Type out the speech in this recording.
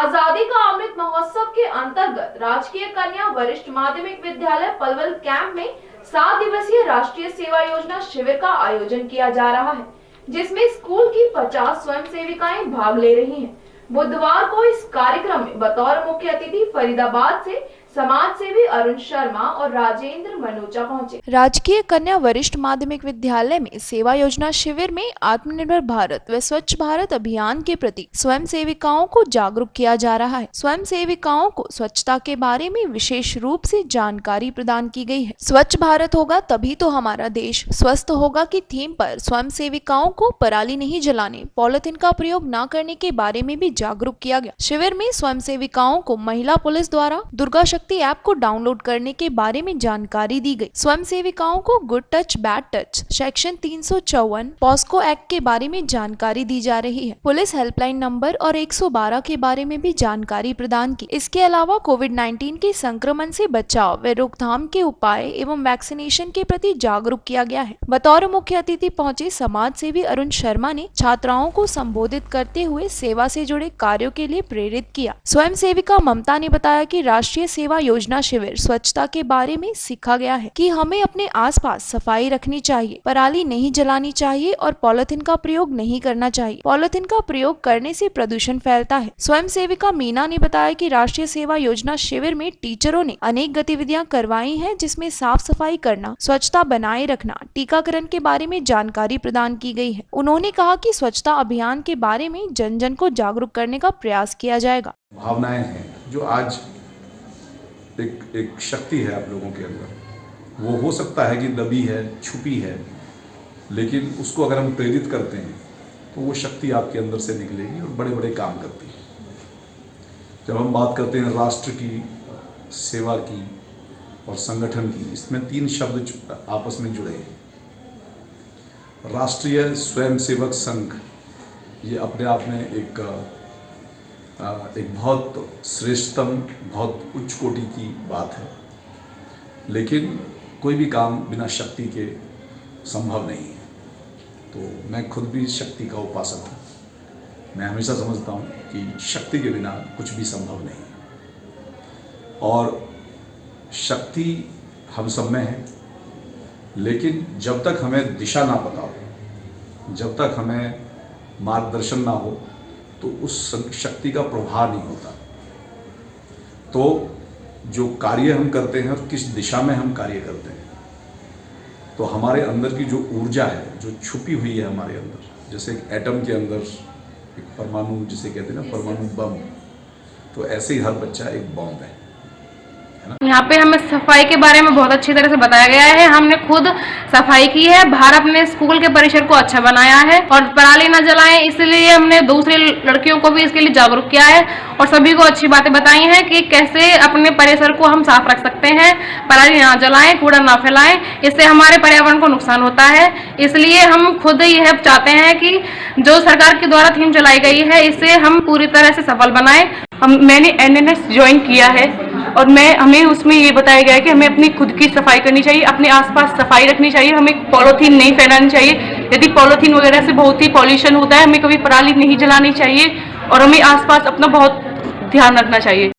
आजादी का अमृत महोत्सव के अंतर्गत राजकीय कन्या वरिष्ठ माध्यमिक विद्यालय पलवल कैंप में 7 दिवसीय राष्ट्रीय सेवा योजना शिविर का आयोजन किया जा रहा है, जिसमें स्कूल की 50 स्वयं सेविकाएं भाग ले रही हैं। बुधवार को इस कार्यक्रम में बतौर मुख्य अतिथि फरीदाबाद से समाज सेवी अरुण शर्मा और राजेंद्र मनोचा पहुंचे। राजकीय कन्या वरिष्ठ माध्यमिक विद्यालय में सेवा योजना शिविर में आत्मनिर्भर भारत व स्वच्छ भारत अभियान के प्रति स्वयं सेविकाओं को जागरूक किया जा रहा है। स्वयं सेविकाओं को स्वच्छता के बारे में विशेष रूप से जानकारी प्रदान की गई है। स्वच्छ भारत होगा तभी तो हमारा देश स्वस्थ होगा की थीम पर स्वयं सेविकाओं को पराली नहीं जलाने, पॉलिथीन का प्रयोग न करने के बारे में भी जागरूक किया गया। शिविर में स्वयं सेविकाओं को महिला पुलिस द्वारा दुर्गा ऐप को डाउनलोड करने के बारे में जानकारी दी गई। स्वयं सेविकाओं को good touch bad touch section 354 POCSO act के बारे में जानकारी दी जा रही है। पुलिस हेल्पलाइन नंबर और 112 के बारे में भी जानकारी प्रदान की। इसके अलावा कोविड-19 के संक्रमण से बचाव व रोकथाम के उपाय एवं वैक्सीनेशन के प्रति जागरूक किया गया है। बतौर मुख्य अतिथि पहुंचे समाज सेवी अरुण शर्मा ने छात्राओं को संबोधित करते हुए सेवा से जुड़े कार्यों के लिए प्रेरित किया। स्वयं सेविका ममता ने बताया कि राष्ट्रीय सेवा योजना शिविर स्वच्छता के बारे में सीखा गया है कि हमें अपने आसपास सफाई रखनी चाहिए, पराली नहीं जलानी चाहिए और पॉलिथीन का प्रयोग नहीं करना चाहिए। पॉलिथीन का प्रयोग करने से प्रदूषण फैलता है। स्वयं सेविका मीना ने बताया कि राष्ट्रीय सेवा योजना शिविर में टीचरों ने अनेक गतिविधियां करवाई हैं, जिसमें साफ सफाई करना, स्वच्छता बनाए रखना, टीकाकरण के बारे में जानकारी प्रदान की गई है। उन्होंने कहा कि स्वच्छता अभियान के बारे में जन जन को जागरूक करने का प्रयास किया जाएगा। भावनाएं हैं जो आज एक शक्ति है आप लोगों के अंदर। वो हो सकता है कि दबी है, छुपी है, लेकिन उसको अगर हम प्रेरित करते हैं तो वो शक्ति आपके अंदर से निकलेगी और बड़े बड़े काम करती है। जब हम बात करते हैं राष्ट्र की, सेवा की और संगठन की, इसमें 3 शब्द आपस में जुड़े हैं। राष्ट्रीय स्वयंसेवक संघ ये अपने आप में एक बहुत श्रेष्ठतम, बहुत उच्च कोटि की बात है, लेकिन कोई भी काम बिना शक्ति के संभव नहीं है। तो मैं खुद भी शक्ति का उपासक हूँ। मैं हमेशा समझता हूँ कि शक्ति के बिना कुछ भी संभव नहीं है और शक्ति हम सब में है, लेकिन जब तक हमें दिशा ना पता हो, जब तक हमें मार्गदर्शन ना हो, तो उस शक्ति का प्रभाव नहीं होता। तो जो कार्य हम करते हैं और किस दिशा में हम कार्य करते हैं, तो हमारे अंदर की जो ऊर्जा है, जो छुपी हुई है हमारे अंदर, जैसे एक एटम के अंदर एक परमाणु जिसे कहते हैं ना, परमाणु बम, तो ऐसे ही हर बच्चा एक बम है। यहाँ पे हमें सफाई के बारे में बहुत अच्छी तरह से बताया गया है। हमने खुद सफाई की है, बाहर अपने स्कूल के परिसर को अच्छा बनाया है और पराली न जलाएं, इसलिए हमने दूसरी लड़कियों को भी इसके लिए जागरूक किया है और सभी को अच्छी बातें बताई हैं कि कैसे अपने परिसर को हम साफ रख सकते हैं, पराली ना जलाएं, कूड़ा ना फैलाएं, इससे हमारे पर्यावरण को नुकसान होता है। इसलिए हम खुद यह चाहते हैं कि जो सरकार के द्वारा थीम चलाई गई है, इसे हम पूरी तरह से सफल बनाएं। मैंने NNS ज्वाइन किया है और हमें उसमें ये बताया गया है कि हमें अपनी खुद की सफाई करनी चाहिए, अपने आसपास सफाई रखनी चाहिए, हमें पॉलीथीन नहीं फैलानी चाहिए। यदि पॉलीथीन वगैरह से बहुत ही पॉल्यूशन होता है, हमें कभी पराली नहीं जलानी चाहिए और हमें आसपास अपना बहुत ध्यान रखना चाहिए।